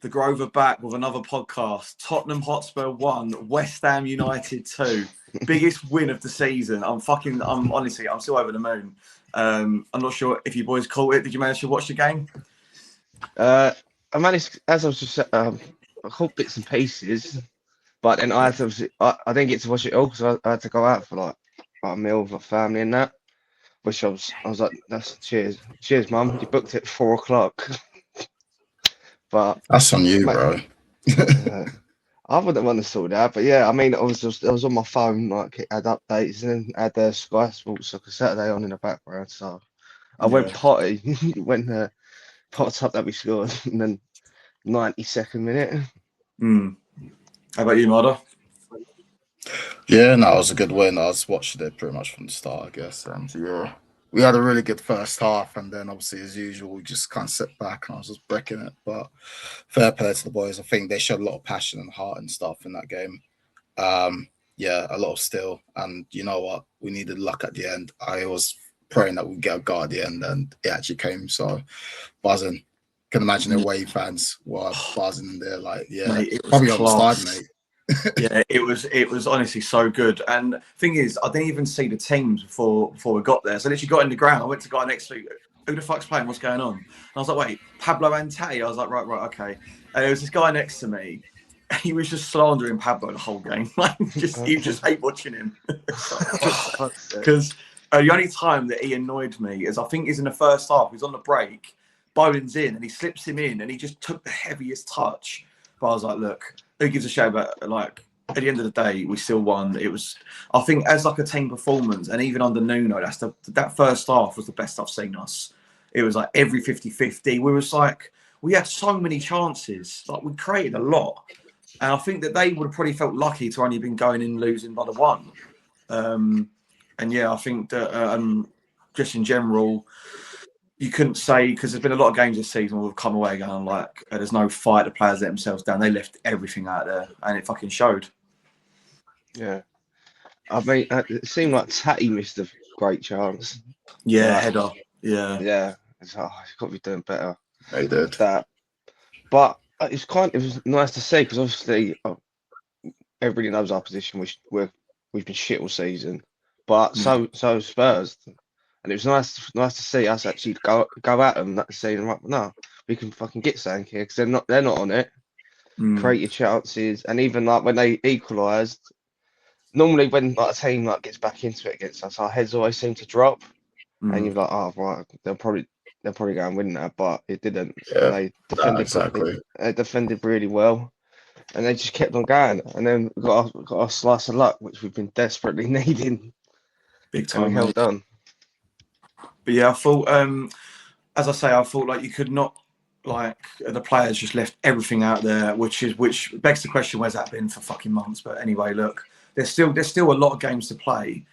The Grover back with another podcast. Tottenham Hotspur 1, West Ham United 2. Biggest win of the season. I'm honestly, I'm still over the moon. I'm not sure if you boys caught it. Did you manage to watch the game? I managed, as I was just I caught bits and pieces, but then I had to, I didn't get to watch it all because I had to go out for like a meal with my family and that. Which I was like, that's cheers, mum. You booked it at 4 o'clock. But that's on you, mate, bro. I wouldn't want to sort that, but yeah, I mean, I was on my phone, like it had updates, and then had the Sky Sports Soccer Saturday on in the background. So I went potty when the pots up that we scored, and then 92nd minute. How about you, Marder? Yeah, no, it was a good win. I was watching it pretty much from the start, I guess. And yeah, we had a really good first half, and then obviously, as usual, we just kind of sit back and I was just bricking it. But fair play to the boys. I think they showed a lot of passion and heart and stuff in that game. Yeah, a lot of steel. And you know what? We needed luck at the end. I was praying that we'd get a goal at the end, and it actually came. So buzzing. Can imagine the away fans were buzzing in there, like, yeah, mate, probably on the side, mate. Yeah, it was honestly so good. And thing is, I didn't even see the teams before we got there. So I literally got in the ground. I went to guy next to me. Who the fuck's playing? What's going on? And I was like, wait, Pablo Ante. I was like, right, okay. And there was this guy next to me. He was just slandering Pablo the whole game. Like, you just hate watching him. Because the only time that he annoyed me is I think he's in the first half. He's on the break. Bowen's in, and he slips him in, and he just took the heaviest touch. But I was like, look, who gives a shit about, like, at the end of the day, we still won. It was, I think, as like a team performance, and even under Nuno, that first half was the best I've seen us. It was like every 50-50. We had so many chances. Like, we created a lot. And I think that they would have probably felt lucky to only been going in losing by the one. And yeah, I think that just in general, you couldn't say, because there's been a lot of games this season where we've come away going like, there's no fight, the players let themselves down. They left everything out there, and it fucking showed. Yeah, I mean, it seemed like Tatty missed a great chance. Yeah, header. Yeah, it's he's got to be doing better. They did that, but it was nice to see, because obviously everybody knows our position. We've been shit all season, but so Spurs. And it was nice to see us actually go at them, saying, right, no, we can fucking get something here, because they're not on it. Create your chances, and even like when they equalised, normally when like a team like gets back into it against us, our heads always seem to drop, and you're like, oh right, they'll probably go and win that, but it didn't. Yeah, they defended exactly. They defended really well, and they just kept on going, and then we got our slice of luck, which we've been desperately needing. Big time. And we held on. But yeah, I thought, as I say, I thought like you could not, like, the players just left everything out there, which begs the question, where's that been for fucking months? But anyway, look, there's still a lot of games to play.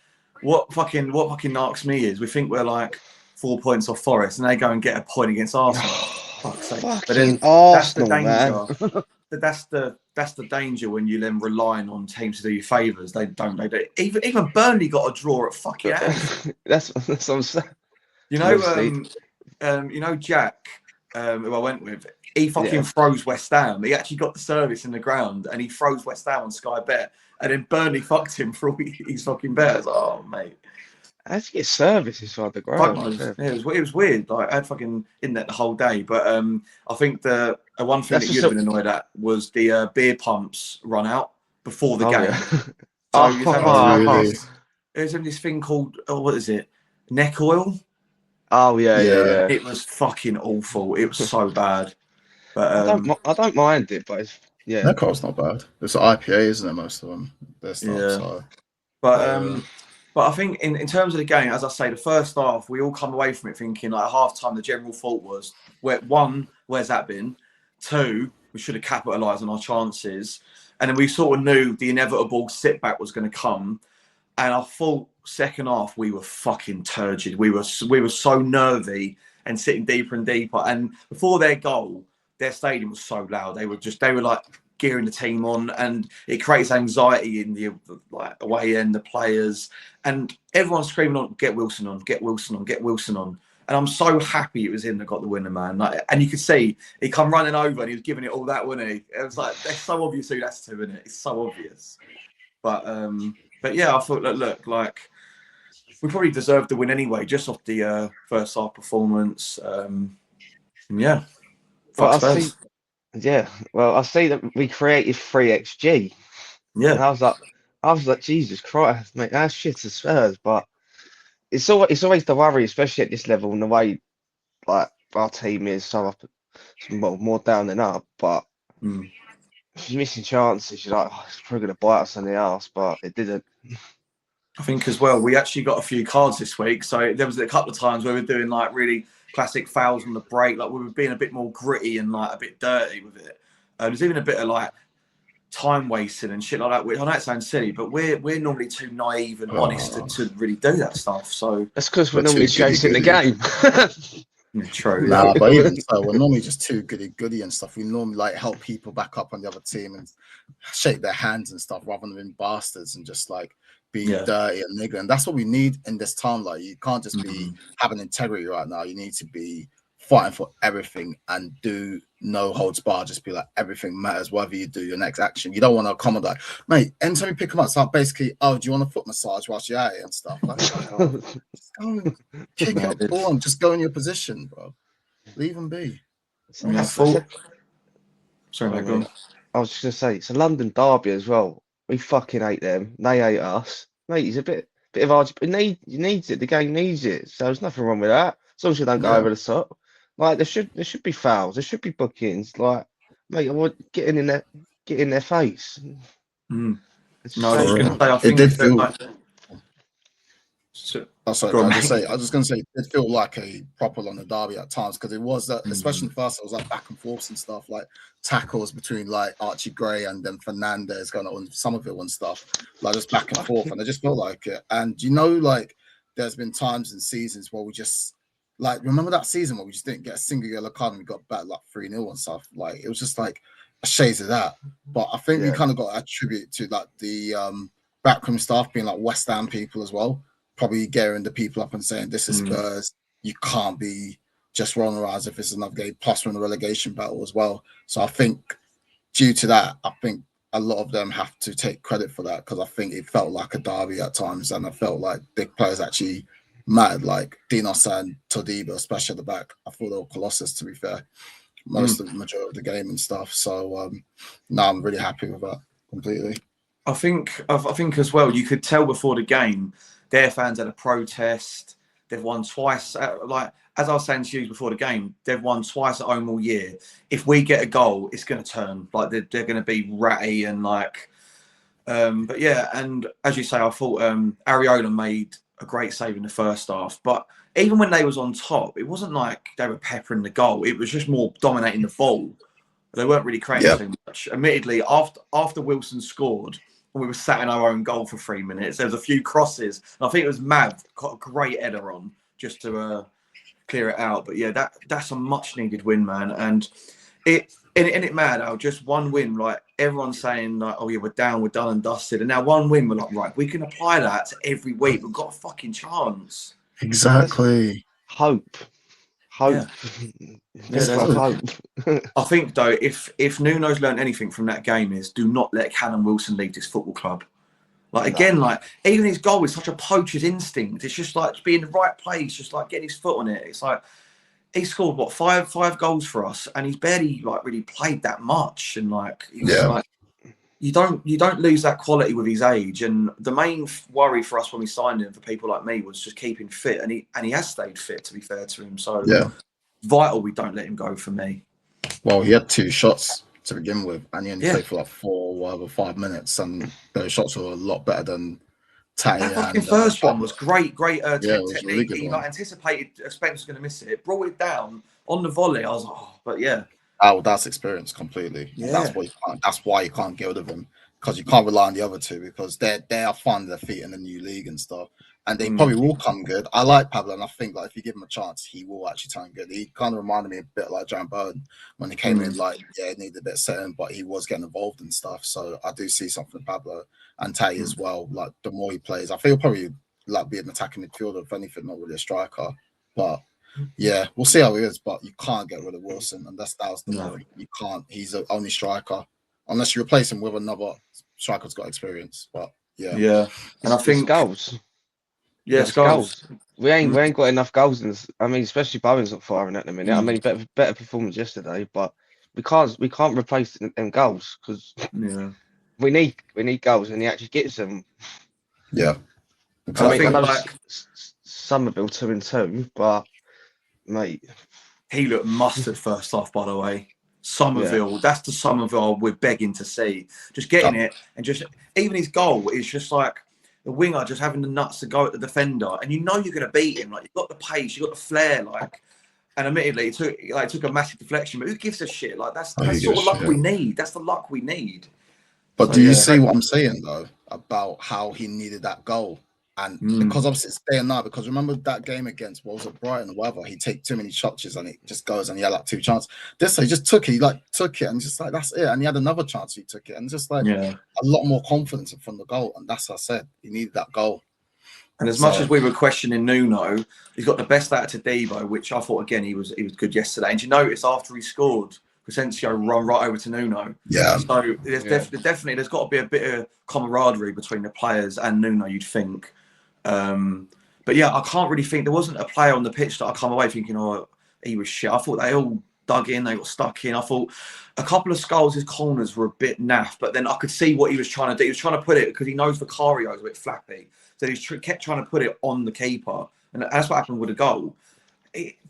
What fucking narks me is we think we're like 4 points off Forest, and they go and get a point against Arsenal. Fuck's sake. But then Arsenal, that's the danger. That's the danger when you then relying on teams to do you favours. They don't. Even Burnley got a draw at fucking end. That's what I'm saying. You know, Jack, who I went with, he fucking froze West Ham. He actually got the service in the ground, and he froze West Ham on Sky Bet, and then Burnley fucked him for all his fucking bets. Oh, mate. How'd you get service inside the ground? It was weird. Like, I had fucking internet the whole day. But I think the one thing that you'd have been annoyed at was the beer pumps run out before the game. Yeah. So there's this thing called, what is it? Neck oil. Oh yeah. It was fucking awful. It was so bad. But I don't mind it, but it's, yeah. Neck oil's not bad. It's IPA, isn't it? Most of them. So. But I think in terms of the game, as I say, the first half, we all come away from it thinking, like, at half-time, the general thought was, one, where's that been? Two, we should have capitalised on our chances. And then we sort of knew the inevitable sit-back was going to come. And I thought second half, we were fucking turgid. We were so nervy and sitting deeper and deeper. And before their goal, their stadium was so loud. They were like gearing the team on, and it creates anxiety in the away end, the players, and everyone's screaming on, get Wilson on, get Wilson on, get Wilson on. And I'm so happy it was him that got the winner, man. Like, and you could see he come running over and he was giving it all that, wasn't he? It was like, that's so obvious who that's to, isn't it? It's so obvious. But yeah, I thought, look, like we probably deserved the win anyway, just off the first half performance. And yeah, Well, fuck Spurs. I see that we created 3xG. And Yeah, I was like, Jesus Christ, mate, that's shit as Spurs. But it's always the worry, especially at this level, and the way like our team is so up, more down than up. But if you're missing chances, you're like, oh, it's probably going to bite us on the arse, but it didn't. I think as well, we actually got a few cards this week. So there was a couple of times where we were doing like really classic fouls on the break. Like we were being a bit more gritty and like a bit dirty with it. There's even a bit of like time wasting and shit like that. I know it sounds silly, but we're normally too naive and honest to really do that stuff. So That's because we're We're normally too chasing the goody-goody. game. true. Nah, Yeah. but even so, we're normally just too goody and stuff. We normally like help people back up on the other team and shake their hands and stuff rather than being bastards and just like being Yeah. dirty and nigger. And that's what we need in this time. Like you can't just be having integrity right now. You need to be fighting for everything and do no holds bar. Just be like everything matters, whatever you do, your next action. You don't want to accommodate, mate. Anytime you pick them up, it's like basically, oh, do you want a foot massage whilst you're at it and stuff? Like, oh, just go and kick up the ball and just go in your position, bro. Leave them be. Yeah, sorry, mate, go on. I was just gonna say it's a London derby as well. We fucking hate them. They hate us. Mate, he's a bit of argument. He needs it. The game needs it. So there's nothing wrong with that. As long as you don't go over the top. Like there should be fouls. There should be bookings. Like, mate, I want get in their face. No, I was It's just so- going to say, I It think did that, feel. like, Oh, sorry, Go on, I was mate. just going to say it felt like a proper London derby at times because it was that, especially in the first, it was like back and forth and stuff, like tackles between like Archie Gray and then Fernandez going on Somerville and stuff, like just back and forth, and I just felt like it. And you know, like there's been times and seasons where we just like remember that season where we just didn't get a single yellow card and we got back like 3-0 and stuff. Like it was just like a shades of that. But I think we kind of got a tribute to like the backroom staff being like West Ham people as well. Probably gearing the people up and saying this is Spurs. You can't be just rolling around as if it's another game. Plus, we're in a relegation battle as well. So I think due to that, I think a lot of them have to take credit for that because I think it felt like a derby at times, and I felt like big players actually mattered, like Dinos and Todibo, especially at the back. I thought they were colossus, to be fair, most of the majority of the game and stuff. So no, I'm really happy with that completely. I think as well, you could tell before the game, their fans had a protest. They've won twice. Like as I was saying to you before the game, they've won twice at home all year. If we get a goal, it's going to turn. Like they're going to be ratty and like. But yeah, and as you say, I thought Areola made a great save in the first half. But even when they was on top, it wasn't like they were peppering the goal. It was just more dominating the ball. They weren't really creating too much. Admittedly, after Wilson scored, and we were sat in our own goal for 3 minutes, there was a few crosses. And I think it was Mav got a great header on just to clear it out. But yeah, that's a much needed win, man. And it mad how just one win, like everyone's saying like, oh yeah, we're down, we're done and dusted. And now one win, we're like, right, we can apply that to every week. We've got a fucking chance. Exactly. Hope. Yeah. There's hope. I think though, if Nuno's learned anything from that game is do not let Callum Wilson leave this football club. Like again, like even his goal is such a poacher's instinct. It's just like to be in the right place, just like getting his foot on it. It's like he scored what five goals for us, and he's barely like really played that much. And like, like you don't lose that quality with his age. And the main worry for us when we signed him, for people like me, was just keeping fit, and he has stayed fit. To be fair to him, so vital we don't let him go for me. Well, he had 2 shots to begin with, and he only played for like 4 or 5 minutes, and those shots were a lot better than Tay. That fucking first one was great it was technique. really good He one. like anticipated Spence was going to miss it, brought it down on the volley. I was like, oh, but yeah. Oh, that's experience completely. Yeah. That's why you can't get rid of him, because you can't rely on the other two, because they are finding their feet in the new league and stuff, and they probably will come good. I like Pablo, and I think like if you give him a chance, he will actually turn good. He kind of reminded me a bit like John Burden when he came in. Like he needed a bit of setting, but he was getting involved and stuff. So I do see something in Pablo and Tay as well. Like the more he plays, I feel probably like be an attacking midfielder, if anything, not really a striker, but. yeah, we'll see how he is, but you can't get rid of Wilson, and that was the No. thing. You can't. He's the only striker, unless you replace him with another striker who's got experience. But yeah, Yeah, and I It's think goals. yeah, It's Skulls. goals. We ain't got enough goals in this. I mean, especially Bowen's not firing at the minute. I mean, better performance yesterday, but we can't replace them goals because Yeah, we need goals, and he actually gets them. yeah, and I I mean, I exactly. think know like Somerville 2-2, but mate, he looked mustard first half, by the way. yeah, Somerville, that's the Somerville we're begging to see. Just getting it, and just even his goal is just like the winger just having the nuts to go at the defender, and you know you're going to beat him. Like you've got the pace, you've got the flair, like. And admittedly, it took a massive deflection, but who gives a shit? Like that's Oh, he sort gives of a luck shit. we need. That's the luck we need. But So do you yeah, see what I'm saying though about how he needed that goal? And because obviously it's day and night, because remember that game against what was it, Brighton or whatever, he take too many touches and it just goes and he had like 2 chances. This he just took it, took it and just like that's it. And he had another chance, he took it, and just like yeah. a lot more confidence from the goal. And that's what I said. He needed that goal. And as much So as we were questioning Nuno, he's got the best out of Debo, which I thought again he was good yesterday. And you notice after he scored, Crescencio run right over to Nuno. yeah, So there's definitely there's got to be a bit of camaraderie between the players and Nuno, you'd think. But yeah, I can't really think there wasn't a player on the pitch that I come away thinking, oh, he was shit. I thought they all dug in, they got stuck in. I thought a couple of Scholes' corners were a bit naff, but then I could see what he was trying to do. He was trying to put it because he knows Vicario is a bit flappy, so he kept trying to put it on the keeper, and that's what happened with the goal.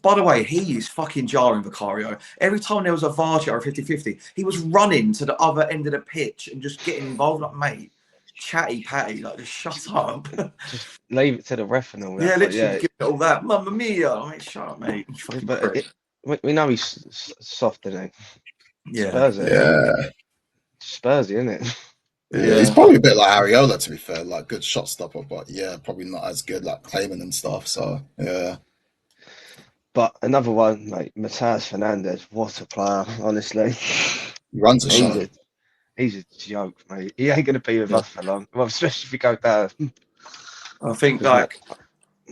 By the way, he is fucking jarring, Vicario. Every time there was a VAR or 50-50, he was running to the other end of the pitch and just getting involved. Like, mate, chatty patty, like, just shut up. just leave it to the ref and all that. Yeah, But literally, yeah, give it all that. Mamma mia. I mean, shut up, mate. You fucking but prick. we know he's soft, isn't he? Yeah. Spursy, isn't it? yeah. He's probably a bit like Ariola, to be fair, like good shot stopper, but yeah, probably not as good like claiming and stuff. So yeah. But another one, like Matthias Fernandez, what a player, honestly. He runs a He's show. he's a joke, mate. He ain't gonna be with us for long. Well, especially if we go down. I think, like,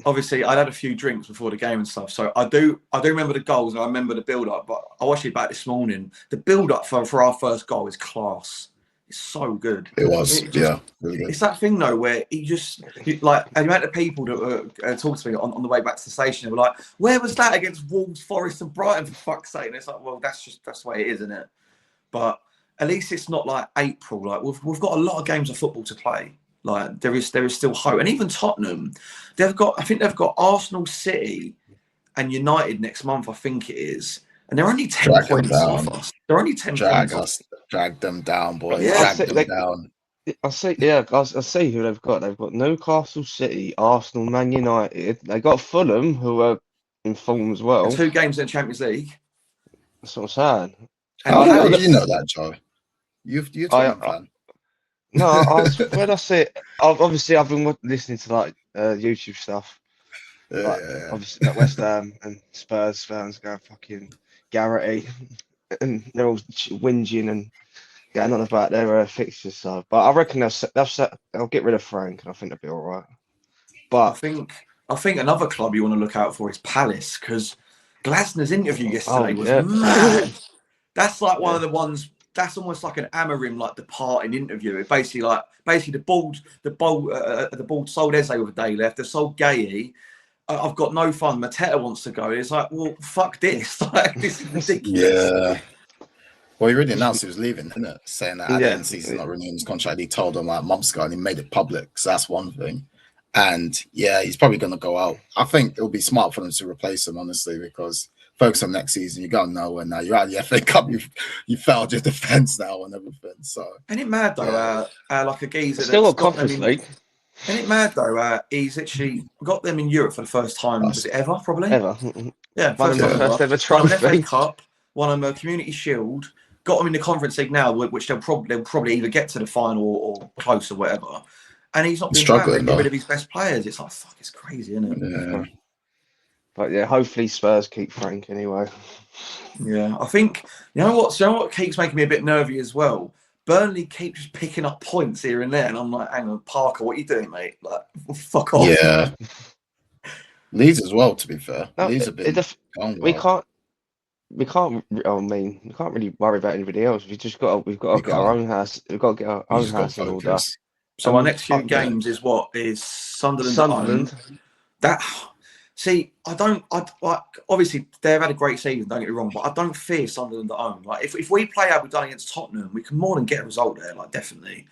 obviously, I'd had a few drinks before the game and stuff, so I do remember the goals and I remember the build-up, but I watched it back this morning. The build-up for our first goal is class. It's so good. It was, Yeah, really good. It's that thing though where like the amount of people that were talking to me on the way back to the station, they were like, "Where was that against Wolves, Forest, and Brighton? For fuck's sake!" And it's like, well, that's the way it is, isn't it? But at least it's not like April. Like we've got a lot of games of football to play. Like there is still hope, and even Tottenham, I think they've got Arsenal, City, and United next month. I think it is. And they're only 10 points off us. They're only 10 points off. Drag them down, boys. Yeah, drag them down. I see who they've got. They've got Newcastle City, Arsenal, Man United. They got Fulham, who are in form as well. And 2 games in the Champions League. That's what I'm saying. How do you know that, Joe? You're a Tottenham fan. No, when I say I've been listening to like YouTube stuff. Like, obviously, like West Ham and Spurs fans going fucking Garrity, and they're all whinging and going on about their fixtures. So, but I reckon they'll get rid of Frank, and I think they'll be all right. But I think another club you want to look out for is Palace, because Glasner's interview yesterday was mad. That's like one of the ones. That's almost like an Amorim like departing interview. It basically the bald sold Eze with a day left. They sold Gay. I've got no fun. Mateta wants to go. It's like, well, fuck this. Like, this is ridiculous. Yeah. Well, he already announced he was leaving, didn't it? Saying that at the end of the season, not renewing his contract. He told them like months ago, and he made it public. So that's one thing. And yeah, he's probably going to go out. I think it'll be smart for them to replace him, honestly, because focus on next season. You're going nowhere now. You're out of the FA Cup. You failed your defence now and everything. So, ain't it mad though? Like a geezer still got Conference League. Isn't it mad though? He's actually got them in Europe for the first time. Was it ever? Probably ever. Yeah, first ever trophy. Won an FA Cup, won them a Community Shield. Got them in the Conference League now, which they'll probably either get to the final or close or whatever. And he's not been struggling. Get rid of his best players. It's like, fuck, it's crazy, isn't it? Yeah. But yeah, hopefully Spurs keep Frank anyway. Yeah, I think you know what keeps making me a bit nervy as well. Burnley keeps picking up points here and there, and I'm like, hang on, Parker, what are you doing, mate? Like, fuck off. Yeah. Leeds as well. To be fair, No, Leeds have been going we well. can't. We can't. I mean, we can't really worry about anybody else. We've got We to get our can't. own house. We've got to get our We own just got to house in order. focus. So our And next few fuck Yeah. games is what is Sunderland at home. Sunderland. That see, I like. Obviously, they've had a great season. Don't get me wrong, but I don't fear Sunderland at home. Like if we play how we've done against Tottenham, we can more than get a result there. Like definitely,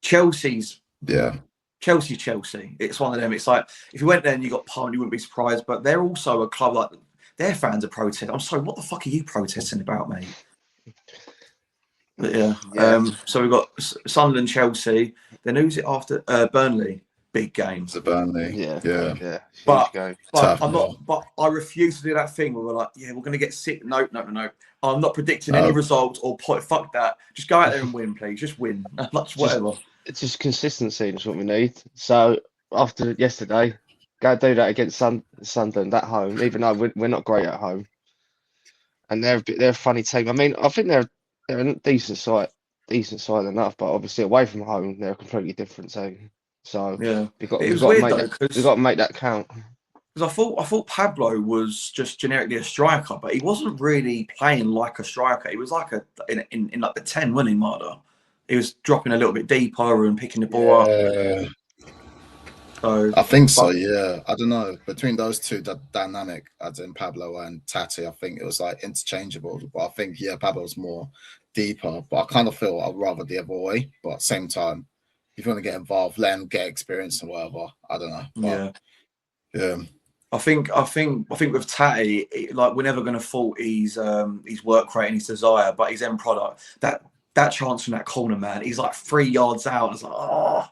Chelsea's Yeah. Chelsea. It's one of them. It's like if you went there and you got pumped, you wouldn't be surprised. But they're also a club like their fans are protesting. I'm sorry, what the fuck are you protesting about, mate? But yeah. So we've got Sunderland, Chelsea. Then who's it after? Burnley. Big game. It's a Burnley. Yeah. Yeah. Yeah. But Huge game. but Tough, I'm not. yeah. But I refuse to do that thing where we're like, yeah, we're gonna get sick. No. I'm not predicting any No. results or fuck that. Just go out there and win, please. Just win. That's whatever. It's just consistency is what we need. So after yesterday, go do that against Sunderland at home. Even though we're not great at home, and they're a funny team. I mean, I think they're a decent side enough. But obviously away from home, they're a completely different team. So Yeah. we've It was got to weird make though that we've got to make that count. because I thought Pablo was just generically a striker, but he wasn't really playing like a striker. He was like in like the 10, wasn't he, Marder? He was dropping a little bit deeper and picking the ball up. Yeah. So I think so. but- Yeah. I don't know. Between those two, the dynamic, as in Pablo and Tati, I think it was like interchangeable. But I think Pablo's more deeper. But I kind of feel I'd rather the other way. But at the same time, if you want to get involved, let him get experience and whatever. I don't know. But, yeah. I think with Tatty, like we're never going to fault his work rate and his desire, but his end product. That chance from that corner, man, he's like 3 yards out. It's like, oh,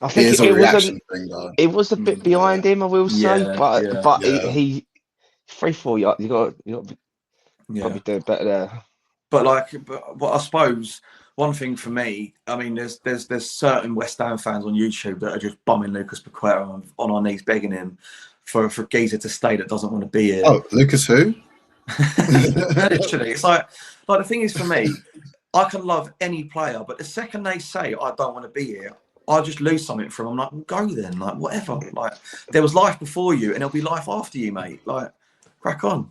I think It is a reaction thing, though. it was a bit behind him, I will say, but yeah. he 3-4 yards. You got to probably do better there. But I suppose one thing for me, I mean, there's certain West Ham fans on YouTube that are just bumming Lucas Paqueta on our knees, begging him for Geezer to stay that doesn't want to be here. Oh, Lucas who? Literally, it's like the thing is for me, I can love any player, but the second they say I don't want to be here, I just lose something from them. I'm like, well, go then, like whatever. Like there was life before you, and there'll be life after you, mate. Like crack on.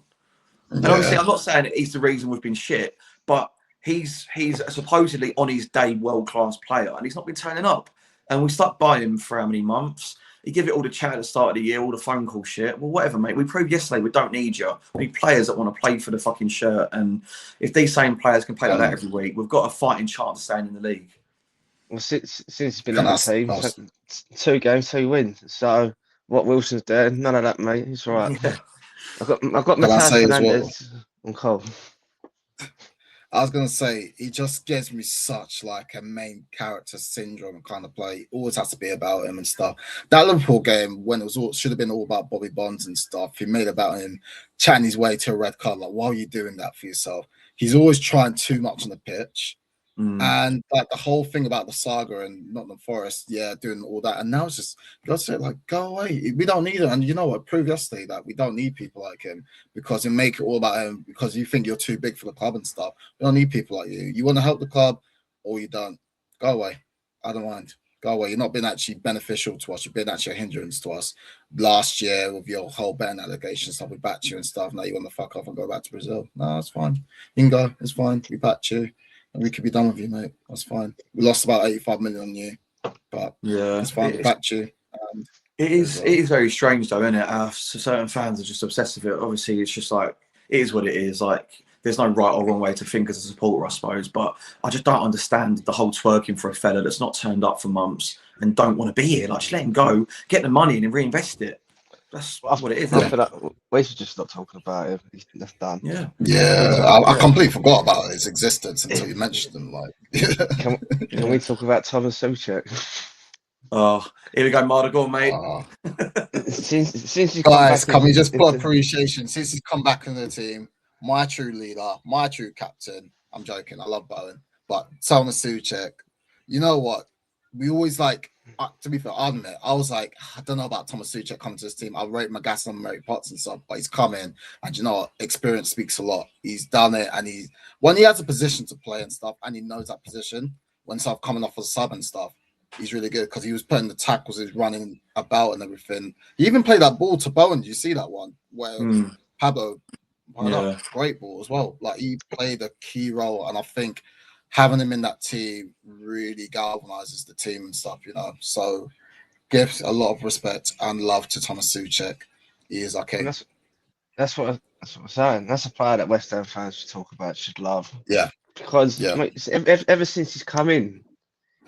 And obviously, I'm not saying he's the reason we've been shit, but he's supposedly on his day world-class player, and he's not been turning up. And we stuck by him for how many months? You give it all the chat at the start of the year, all the phone call shit. Well, whatever, mate. We proved yesterday we don't need you. We need players that want to play for the fucking shirt. And if these same players can play like that every week, we've got a fighting chance of staying in the league. Well, since he's been in the team, 2 games, 2 wins. So what Wilson's doing, none of that, mate. He's all right. Yeah. I've got Matthias Fernandez on Cole. I was gonna say he just gives me such like a main character syndrome kind of play. Always has to be about him and stuff. That Liverpool game when it was all should have been all about Bobby Bonds and stuff. He made about him chatting his way to a red card. Like, why are you doing that for yourself? He's always trying too much on the pitch. And like the whole thing about the saga and Nottingham Forest, doing all that, and now it's just God said, like, go away. We don't need it. And you know what? Proved yesterday that we don't need people like him because you make it all about him because you think you're too big for the club and stuff. We don't need people like you. You want to help the club, or you don't. Go away. I don't mind. Go away. You're not been actually beneficial to us. You've been actually a hindrance to us. Last year with your whole betting allegations stuff, we backed you and stuff. Now you want to fuck off and go back to Brazil. No, it's fine. You can go. It's fine. We backed you. And we could be done with you, mate. That's fine. We lost about 85 million on you, but it's fine. We backed you. It is very strange though, isn't it? Certain fans are just obsessed with it. Obviously, it's just like it is what it is. Like there's no right or wrong way to think as a supporter, I suppose. But I just don't understand the whole twerking for a fella that's not turned up for months and don't want to be here. Like just let him go, get the money and then reinvest it. That's what it is. After that, we should just stop talking about him. That's done. Yeah. I completely forgot about his existence until you mentioned him. Like, can we talk about Thomas Souček? Oh, here we go, Marder, go on, mate. Since you guys, can we just put appreciation since he's come back in the team? My true leader, my true captain. I'm joking. I love Bowen, but Thomas Souček. You know what? We always like. To be fair, I admit, I was like, I don't know about Thomas Souček coming to this team. I rate Magas and Mary Potts and stuff, but he's come in, and you know what? Experience speaks a lot. He's done it, and when he has a position to play and stuff, and he knows that position when stuff coming off as a sub and stuff, he's really good because he was putting the tackles, he's running about and everything. He even played that ball to Bowen. Did you see that one where Pablo? Yeah. Great ball as well. Like he played a key role, and I think having him in that team really galvanizes the team and stuff. So gives a lot of respect and love to Thomas Souček. He is our king. That's what I'm saying. That's a player that West Ham fans should talk about, should love. Yeah, because mate, ever since he's come in,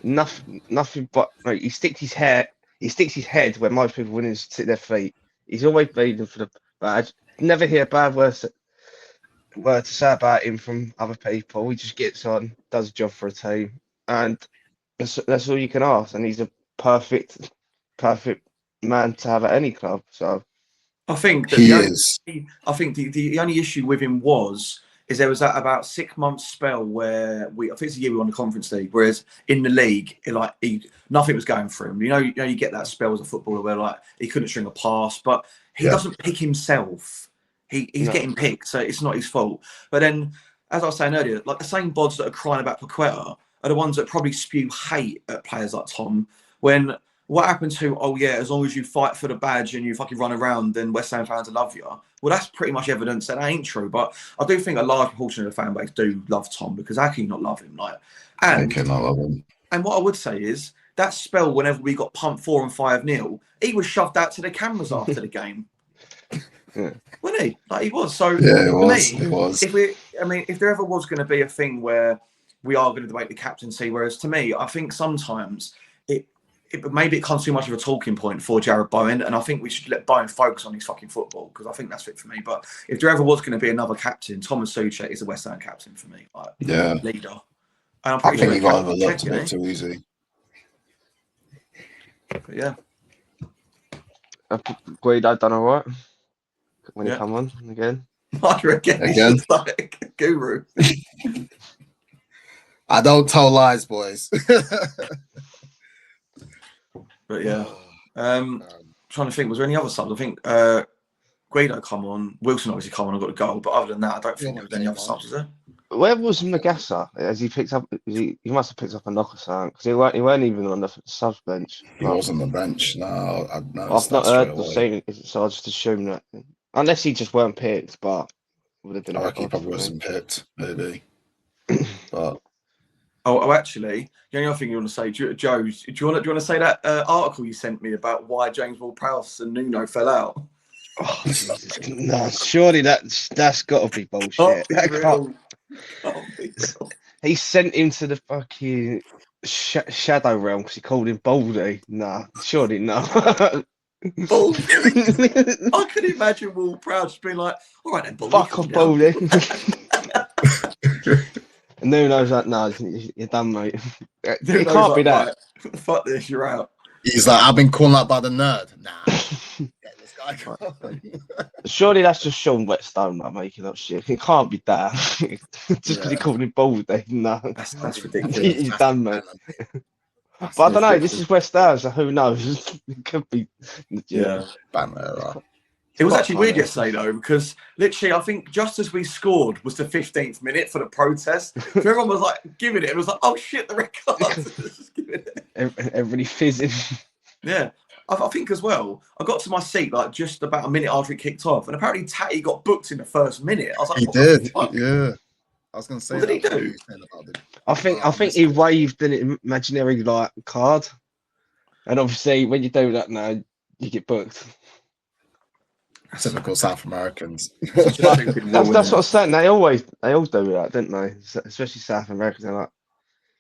nothing but mate, he sticks his head where most people wouldn't stick their feet. He's always bleeding for the badge. Never hear bad word to say about him from other people. He just gets on, does a job for a team, and that's all you can ask. And he's a perfect man to have at any club. So I think that the only issue with him is there was that about 6 months spell where I think it's the year we won the Conference League, whereas in the league, nothing was going for him. You get that spell as a footballer where like he couldn't string a pass, but he doesn't pick himself. He's getting picked, so it's not his fault. But then, as I was saying earlier, like the same bods that are crying about Paqueta are the ones that probably spew hate at players like Tom. When what happened to, as long as you fight for the badge and you fucking run around, then West Ham fans will love you. Well, that's pretty much evidence that ain't true. But I do think a large proportion of the fan base do love Tom, because how can you not love him? I cannot love him. And what I would say is that spell, whenever we got pumped 4 and 5-0, he was shoved out to the cameras after the game. Wasn't he? Like he was. So it was. If there ever was going to be a thing where we are going to debate the captaincy, whereas to me, I think sometimes maybe it comes too much of a talking point for Jared Bowen, and I think we should let Bowen focus on his fucking football, because I think that's fit for me. But if there ever was going to be another captain, Thomas Souček is a West Ham captain for me. Leader. And I think he got overlooked a bit too easy. But yeah. Guido done all right when he come on again. Again? Like guru. I don't tell lies, boys. But yeah. Trying to think, was there any other subs? I think Guido come on, Wilson obviously come on and got a goal, but other than that, I don't think there was any other subs, was there? Where was Nagasa? Has he picked up? He must have picked up a knock or something, because he weren't even on the subs bench. He was on the bench. No, I've not heard the same, so I just assume that unless he just weren't picked, but would have been. I reckon he probably wasn't picked, maybe. But actually, the only other thing you want to say, Joe, do you want to say that article you sent me about why James Ward-Prowse and Nuno fell out? Oh, Jesus. No, surely that's got to be bullshit. He sent him to the fucking shadow realm because he called him Baldy. Nah, surely no. Baldy. I could imagine Ward-Prowse being like, all right then, Baldy. Fuck off, Baldy. And Nuno's like, no, you're done, mate. It can't be that. Right. Fuck this, you're out. He's like, I've been called out by the nerd. Nah. This guy. Surely that's just Sean Whetstone making up shit. It can't be that. Just because he called him Baldy. No. That's ridiculous. He's done, mate. But I don't know. This is West Ham, so who knows? It could be. Yeah. Banner. It was actually weird yesterday, though, because literally, I think just as we scored was the 15th minute for the protest. So everyone was like giving it. It was like, oh shit, the red card. Just giving it. Everybody fizzing. Yeah. I think as well, I got to my seat like just about a minute after it kicked off, and apparently Tatty got booked in the first minute. I was like, he did. Yeah. I was going to say, what did he do? I think he waved an imaginary card, and obviously when you do that now, you get booked. Typical South Americans. That's what I'm saying. They all do that, don't they? Especially South Americans. They're like a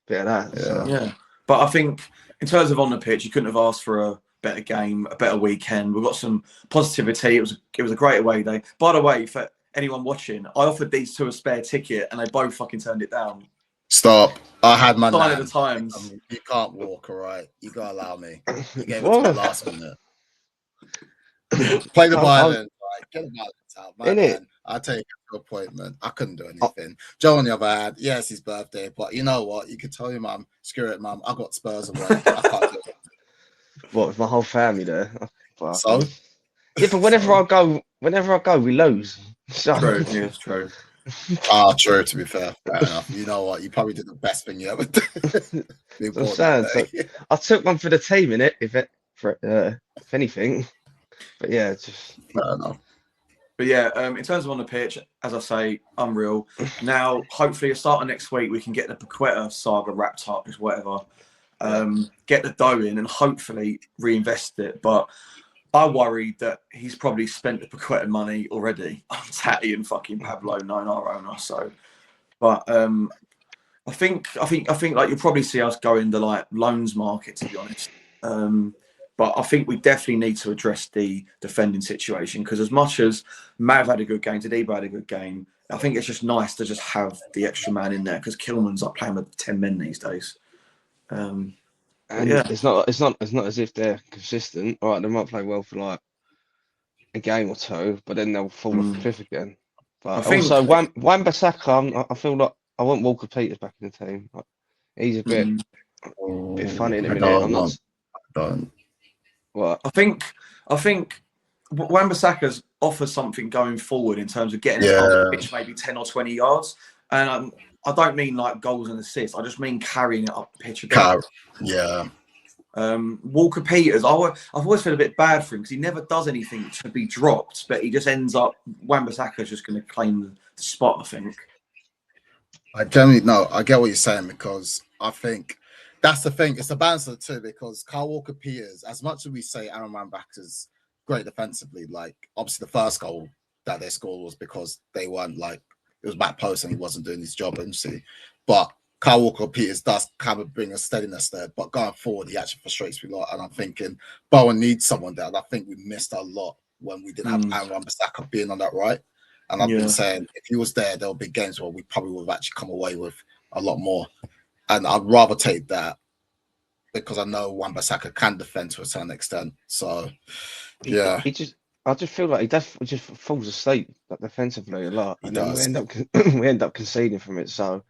bit of that. Yeah. So. Yeah. But I think in terms of on the pitch, you couldn't have asked for a better game, a better weekend. We've got some positivity. It was a great away day. By the way, for anyone watching, I offered these two a spare ticket and they both fucking turned it down. Stop. I had my sign of the times. You can't walk, all right? You gotta allow me. You gave it to me last minute. Play the violin, right? Get the violins out, man. I take an appointment. I couldn't do anything. Joe, on the other hand, yeah, it's his birthday, but you know what? You could tell your mum, screw it, mum. I got Spurs away. I can't do it. What, with my whole family there? So? Yeah, but whenever I go, we lose. So. True. Yeah, it's true. Ah, true. To be fair, fair enough. You know what? You probably did the best thing you ever did. Being So I'm born that saying, so day. I took one for the team in it, if anything. But yeah, just Fair enough. But yeah, in terms of on the pitch, as I say, unreal. Now, hopefully, at the start of next week, we can get the Paqueta saga wrapped up, just whatever. Get the dough in and hopefully reinvest it. But I worry that he's probably spent the Paqueta money already on Tatty and fucking Pablo, knowing our owner. So, but I think like you'll probably see us go in the like loans market, to be honest. But I think we definitely need to address the defending situation because as much as Mav had a good game, Tadibo had a good game, I think it's just nice to just have the extra man in there because Kilman's like playing with 10 men these days. and yeah. it's not as if they're consistent. All right, they might play well for like a game or two, but then they'll fall off a cliff again. I But think also, Wan-Bissaka, I feel like I want Walker Peters back in the team. Like, he's a bit funny in a I minute. I'm not. don't. What? I think Wan-Bissaka's offers something going forward in terms of getting us on the pitch, maybe 10 or 20 yards. And I don't mean like goals and assists. I just mean carrying it up the pitch a bit. Yeah. Walker Peters, I've always felt a bit bad for him because he never does anything to be dropped, but he just ends up. Wan-Bissaka's just going to claim the spot, I think. I generally no, I get what you're saying because I think that's the thing. It's a balance of the two because Kyle Walker Peters, as much as we say Aaron Wan-Bissaka is great defensively, like obviously the first goal that they scored was because they weren't like it was back post and he wasn't doing his job, obviously. But Kyle Walker Peters does kind of bring a steadiness there, but going forward, he actually frustrates me a lot. And I'm thinking Bowen needs someone there, and I think we missed a lot when we didn't have Aaron Wan-Bissaka being on that right. And I've been saying if he was there, there'll be games where we probably would have actually come away with a lot more. And I'd rather take that because I know Wan-Bissaka can defend to a certain extent. So, yeah. I just feel like he just falls asleep like defensively a lot, and then we end up conceding from it. So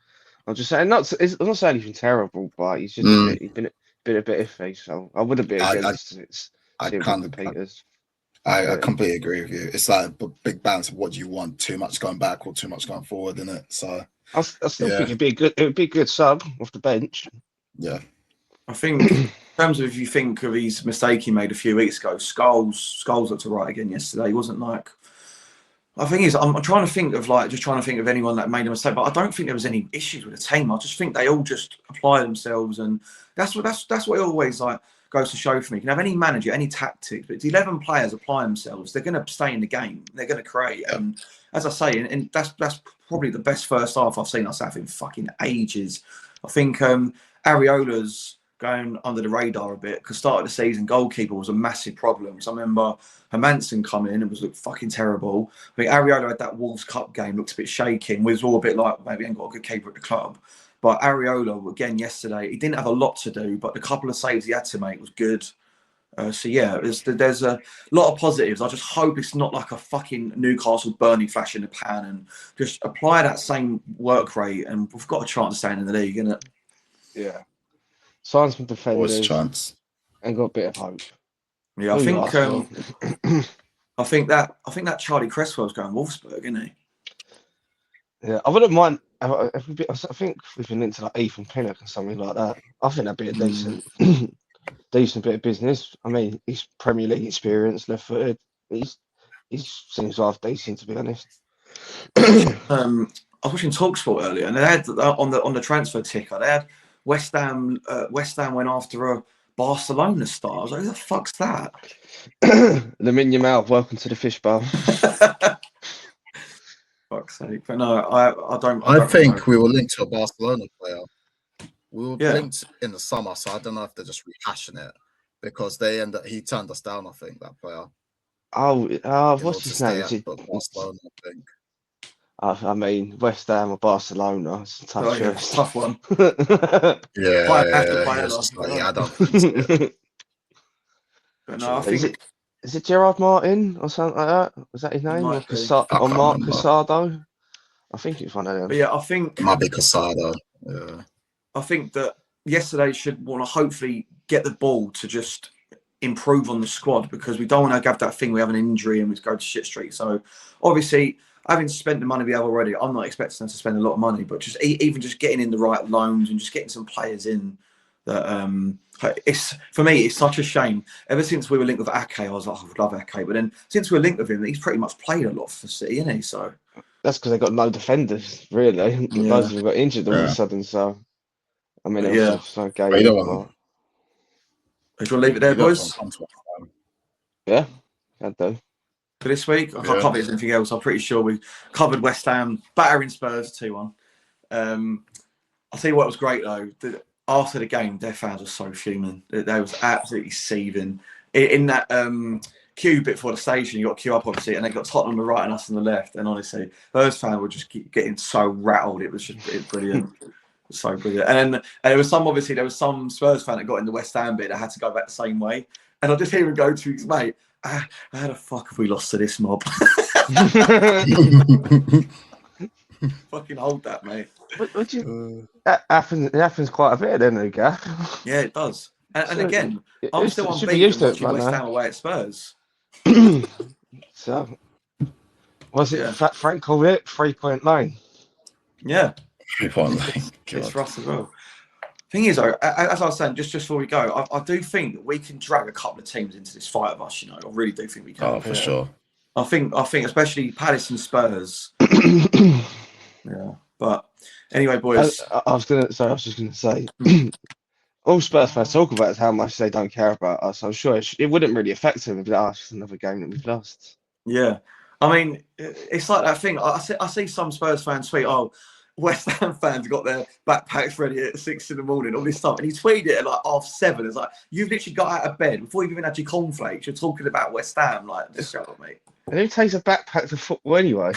I'm just saying, I'm not saying anything terrible, but he's just he's been a bit iffy. So I wouldn't be against it. I completely agree with you. It's like a big balance of what do you want? Too much going back or too much going forward, isn't it? So I still think it would be a good sub off the bench. Yeah. I think in terms of if you think of his mistake he made a few weeks ago, Skulls looked right again yesterday. He wasn't like. I think I'm trying to think of anyone that made a mistake, but I don't think there was any issues with the team. I just think they all just apply themselves, and that's what it always like goes to show for me. You can have any manager, any tactics, but if 11 players apply themselves, they're going to stay in the game. They're going to create, and as I say, and that's probably the best first half I've seen us have in fucking ages. I think Areola's going under the radar a bit because start of the season goalkeeper was a massive problem. So I remember Hermansen come in and was fucking terrible. I think Areola had that Wolves Cup game, looked a bit shaking. We was all a bit like maybe ain't got a good keeper at the club. But Areola again yesterday, he didn't have a lot to do, but the couple of saves he had to make was good. So yeah, there's a lot of positives. I just hope it's not like a fucking Newcastle Burnley flash in the pan and just apply that same work rate and we've got a chance of staying in the league, innit? Yeah. Sign some defenders. Always a chance. And got a bit of hope. Yeah, I think that Charlie Cresswell's going Wolfsburg, isn't he? Yeah, I wouldn't mind. I think we've been into like Ethan Pinnock and something like that. I think that'd be a decent bit of business. I mean, he's Premier League experience, left-footed. He seems half decent, to be honest. I was watching TalkSport earlier, and they had on the transfer ticker, they had West Ham went after a Barcelona star. I was like, who the fuck's that? Lamine Yamal, welcome to the fishbowl. Fuck's sake. But no, I don't. I think we were linked to a Barcelona player. We were linked in the summer, so I don't know if they're just rehashing it because he turned us down, I think, that player. What's his name? Is it Barcelona, I think. I mean, West Ham or Barcelona. It's a tough choice. Tough one. Yeah, I don't think so. But no, I think is it Gerard Martin or something like that? Was that his name? Or Mark Casado? I think it's one of them. But yeah, I think it might be Casado. Yeah. I think that yesterday should want to hopefully get the ball to just improve on the squad because we don't want to have that thing we have an injury and we go to shit street. So obviously having spent the money we have already, I'm not expecting them to spend a lot of money, but just even just getting in the right loans and just getting some players in that it's for me, it's such a shame. Ever since we were linked with Ake, I was like, oh, I would love Ake, but then since we were linked with him, he's pretty much played a lot for City, isn't he? So That's because they got no defenders, really. Loads of them got injured all of a sudden. So I mean, it was so But you don't game. want, do you want to leave it there, you don't want boys? to come to West Ham. Yeah, I do. For this week, I can't cover anything else. I'm pretty sure we covered West Ham battering Spurs 2-1. I'll tell you what was great though. After the game, their fans were so fuming. They was absolutely seething. In that queue bit for the station, you got queue up obviously, and they got Tottenham on the right and us on the left. And honestly, those fans were just getting so rattled. It was just brilliant. So brilliant. And there was some Spurs fan that got in the West Ham bit that had to go back the same way. And I just hear him go to his mate, how the fuck have we lost to this mob? Fucking hold that, mate. That happens quite a bit, doesn't it, Gaff? Yeah, it does. And again, I'm still should be used unbeaten to it, watching right West now. Ham away at Spurs. So, was it Frank called it 3.9? Yeah, 3.9. it's for us as well. Thing is, though, as I was saying, just before we go, I do think that we can drag a couple of teams into this fight of us. You know, I really do think we can. Oh, for sure. I think, especially Palace and Spurs. Yeah, but anyway, boys. I was just gonna say, all Spurs fans talk about is how much they don't care about us. I'm sure it wouldn't really affect them if it's just another game that we've lost. Yeah, I mean, it's like that thing. I see some Spurs fans tweet, "Oh, West Ham fans got their backpacks ready at 6 in the morning," all this stuff, and he tweeted it at like 7:30. It's like you've literally got out of bed before you've even had your cornflakes. You're talking about West Ham, like this shut up, mate. And who takes a backpack to football anyway?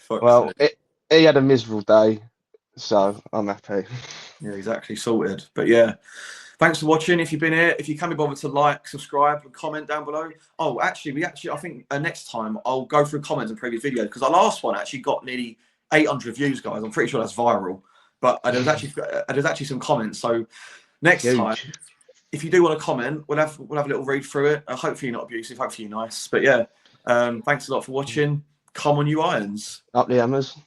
Well, he had a miserable day, so I'm happy. Yeah, exactly, sorted. But yeah, thanks for watching. If you've been here, if you can be bothered to like, subscribe, and comment down below. Oh, I think next time I'll go through comments and previous videos because our last one actually got nearly 800 views, guys. I'm pretty sure that's viral. But there's actually some comments. So next time, if you do want to comment, we'll have a little read through it. Hopefully not abusive. Hopefully nice. But yeah, thanks a lot for watching. Come on, you Irons. Up the hammers.